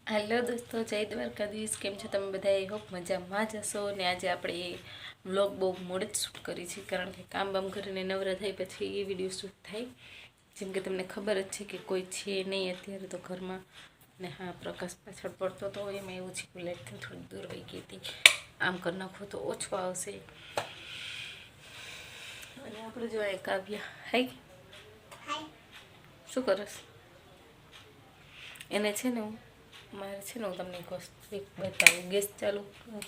Hello દોસ્તો, જય દ્વારકાધીશ. કેમ છો તમે બધા? આઈ હોપ મજામાં જ હશો. ને આજે આપણે વ્લોગ બહુ મોડે જ શૂટ કરી છે, કારણ કે કામ બામ કરીને નવરા થાય પછી એ વિડીયો શૂટ થાય. જેમ કે તમને ખબર જ છે કે કોઈ છે નહીં અત્યારે તો ઘરમાં. ને હા, પ્રકાશ પાછળ પડતો તો એમાં એવું છે કે લાઈટથી થોડી દૂર વહી ગઈ હતી. આમ કરી નાખો તો ઓછો આવશે. અને આપણે જો એક આવ્યા. હાય, શું કરસ? એને છે ને મારે છે ને હું તમને એક વસ્તુ બતાવું. ગેસ ચાલુ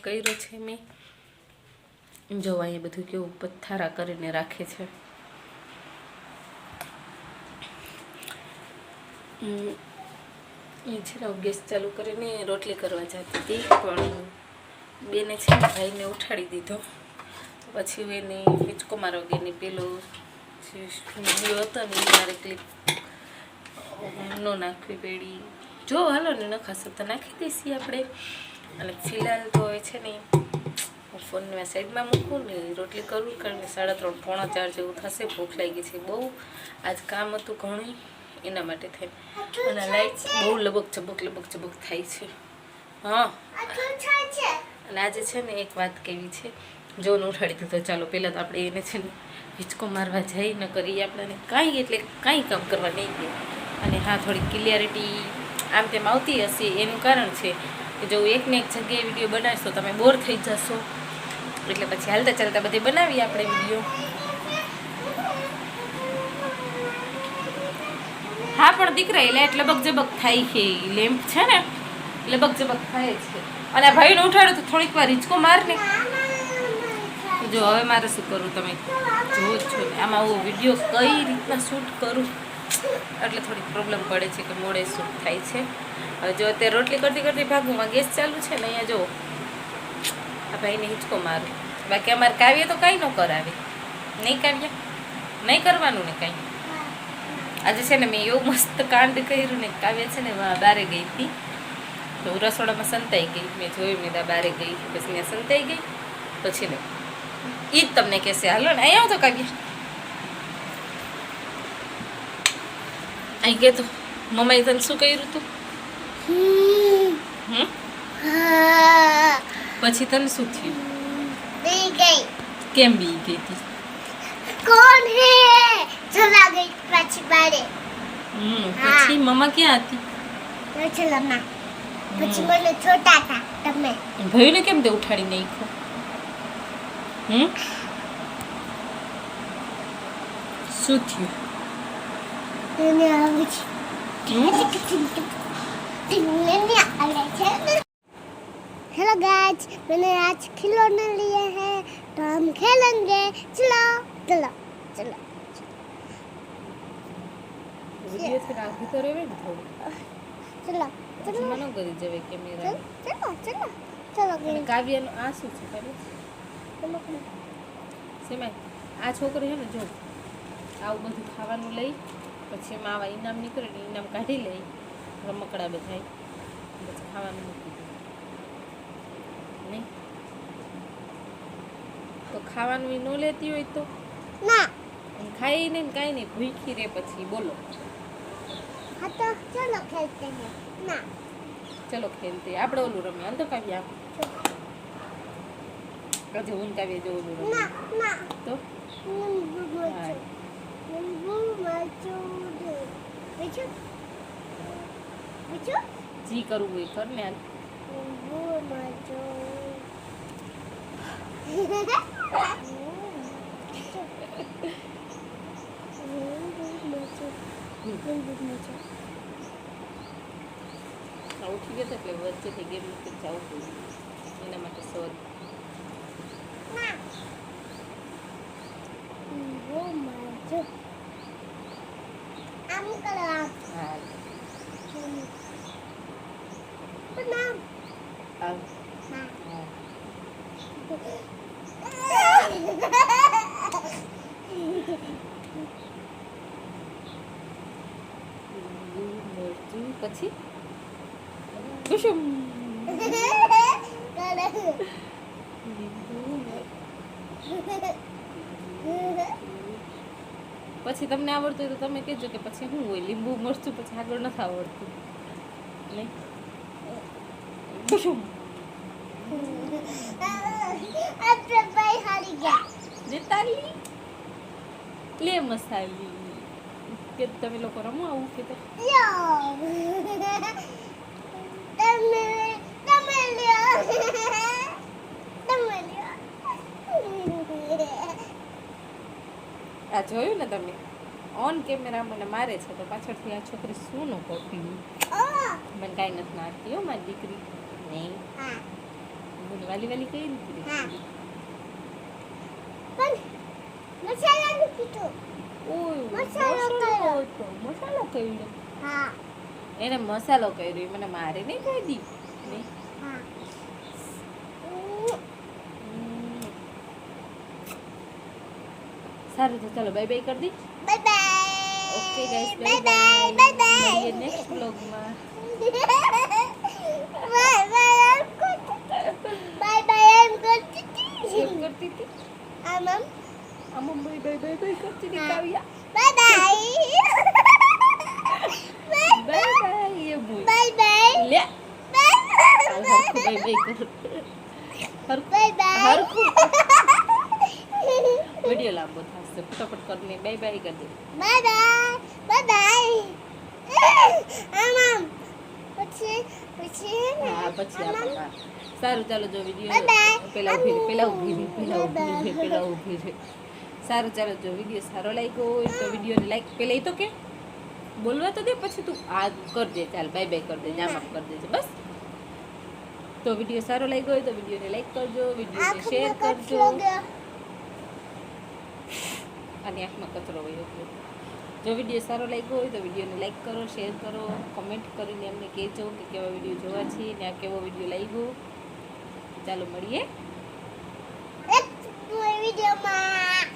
કર્યો છે મેં. જો અહીંયા બધું કેવું પથ્થારા કરીને રાખે છે. એ છે ને ગેસ ચાલુ કરીને રોટલી કરવા જતી હતી, પણ બેને છે ને ભાઈને ઉઠાડી દીધો. પછી એને હિંચકો મારો ગઈ પેલો વિડીયો હતો ને મારે ક્લિપ ન નાખવી પડી. જો હાલો ને નખાશે તો નાખી દઈશી આપણે. અને ફિલહાલ તો એ છે ને હું ફોનને સાઈડમાં મૂકું ને રોટલી કરું, કારણ કે 3:30 પોણા 4 જેવું થશે. ભૂખ લાગી છે બહુ, આજ કામ હતું ઘણું, એના માટે થઈ. અને લાઈટ બહુ લબક ઝબક થાય છે. હા, અને આજે છે ને એક વાત કેવી છે. જોને ઉઠાડી દીધો. ચાલો પહેલાં તો આપણે એને છે ને હિંચકો મારવા જઈ ન કરીએ, આપણને કાંઈ એટલે કાંઈ કામ કરવા નહીં દે. અને હા, થોડી ક્લિયરિટી આમ તેમ આવતી હશે. એનું કારણ છે કે જો એકને એક જગ્યાએ વિડીયો બનાવીશ તો તમે બોર થઈ જશો, એટલે પછી હાલતા ચાલતા બધે બનાવીએ આપણે વિડીયો. હા, પણ દીકરા એ લાઈટ લબક જબક થાય છે. લેમ્પ છે ને લબક જબક થાય છે. અને ભાઈને ઉઠાડો તો થોડીક વાર હિંચકો માર ને. જો હવે મારે શું કરું તમે જો છો ને, આમાં હું વિડીયો કઈ રીતના શૂટ કરું એટલે થોડીક પ્રોબ્લેમ પડે છે કે મોડે શૂટ થાય છે. હવે જો અત્યારે રોટલી કરતી ભાગુમાં ગેસ ચાલુ છે ને, અહીંયા જો આ ભાઈને હિંચકો મારું. બાકી અમારે કાવ્ય તો કાંઈ ન કરાવે. નહીં કાવ્ય, નહીં કરવાનું ને કાંઈ. આજે છે ને મેં એવું મસ્ત કાંડ કર્યું ને. કાવ્ય છે ને બારે ગઈ હતી તો હું રસોડામાં સંતાઈ ગઈ. મેં જોયું મેં બારે ગઈ પછી ત્યાં સંતાઈ ગઈ. પછી ને એ જ તમને કહેશે. હાલો ને અહીંયા આવતો કાવ્ય. અહીં કહેતો મમ્માએ તને શું કર્યું હતું? પછી તને શું થયું? કેમ બી ગઈ હતી? કોણ હે? ચલા ગઈ પછી બારે. પછી મમ્મા ક્યાં હતી? રચલામાં. પછી મને છોટા હતા તમે. ભાઈને કેમ તે ઉઠાડી નાખ્યો? શું થયું? એને આવે છે. हेलो गाइस, मैंने आज खिलौने लिए हैं तो हम खेलेंगे. चलो चलो चलो. વિડિયો થી રાખી તો રેવે ને થોડું. ચલો ચલો મનો કરી જવે કેમેરા. ચલો ચલો ચલો. કાવ્યનું આ શું છે કાવ્ય? ચલો સેમાય આ છોકરી હે ને જો આવું બધું ખાવાનું લઈ પછી એમાં આવા ઇનામ નીકળે ને ઇનામ કાઢી લઈ રમકડા બધાય પછી ખાવાનું મૂકી દે. નહીં તો ખાવાનું એ ન લેતી હોય તો ના ખાઈ ને કાંઈ નહીં, ભૂખી રે પછી. બોલો હા તો ચલો ખેલતે हैं. ના ચલો ખેલતે. આપણે ઓલું રમીએ. હાલ તો કાવ્ય આજે હું કાવ્ય જો ઓલું રમીએ ના ના તો હા. જી કરવું એ કર ને. હાલ ઉઠી ગયો એટલે વચ્ચેથી ગેમ મૂકી જવું પડ્યું, એના માટે સોરી. પછી કુસુમ પછી તમને આવડતું હોય તો તમે કહેજો કે પછી શું હોય લીંબુ મરચું પછી આગળ નથી આવડતું નહીં આપણે ભાઈ હારી ગયા. દેતાલી લે મસાલી કે તમે લોકો રમો આવું કે યો તમે લ્યો તમે લ્યો. આ જોયું ને તમે ઓન કેમેરા મને મારે છે તો પાછળથી આ છોકરી શું નો કરતી મને કાંઈ નથી નાખતી હો મારી દીકરી નહીં હા મને વાલી વાલી કઈ દીકરી હા પણ મસાલા નું પીઠું. ઓય મસાલો મસાલો હતો મસાલો કર્યો હા એને મસાલો કર્યો મને મારે નહીં કહી દી નહીં હા સારું તો ચાલો બાય બાય કરી દી bye bye. Okay guys bye bye bye bye bye મળીએ નેક્સ્ટ વ્લોગમાં બાય બાય બાય બાય એમ કરતી એમ કરતી હતી આમ આમ બાય બાય બાય બાય કરતી હતી હા. કાવ્યા બાય બાય બાય બાય એ બોલ બાય બાય લે બાય હાલ હરખું બાય બાય કર હરખું બાય બાય હરખું વિડિયો લાંબો થશે ફટાફટ કરીને બાય બાય કરી દે બાય બાય બાય આમ પછી હા પછી આપણે હા. સારું ચાલો જો Bye વિડિયો bye. પેલા ઊભી રહે સારું ચાલો જો વિડિયો સારો લાગ્યો હોય તો વિડિયોને લાઈક પેલા તો કે બોલવા તો દે પછી તું આ કર દે ચાલ બાય બાય કર દે જામ આપ કર દેજે બસ તો વિડિયો સારો લાગ્યો હોય તો વિડિયોને લાઈક કરજો વિડિયોને શેર કરજો અને આંખમાં કચરો હોય એટલે જો વિડીયો સારો લાગ્યો હોય તો વિડીયોને લાઈક કરો શેર કરો કમેન્ટ કરીને અમને કહેજો કે કેવા વિડીયો જોવા છે ને આ કેવો વિડીયો લાગ્યો ચાલો મળીએ એક વિડિયોમાં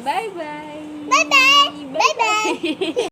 bye bye bye bye bye by.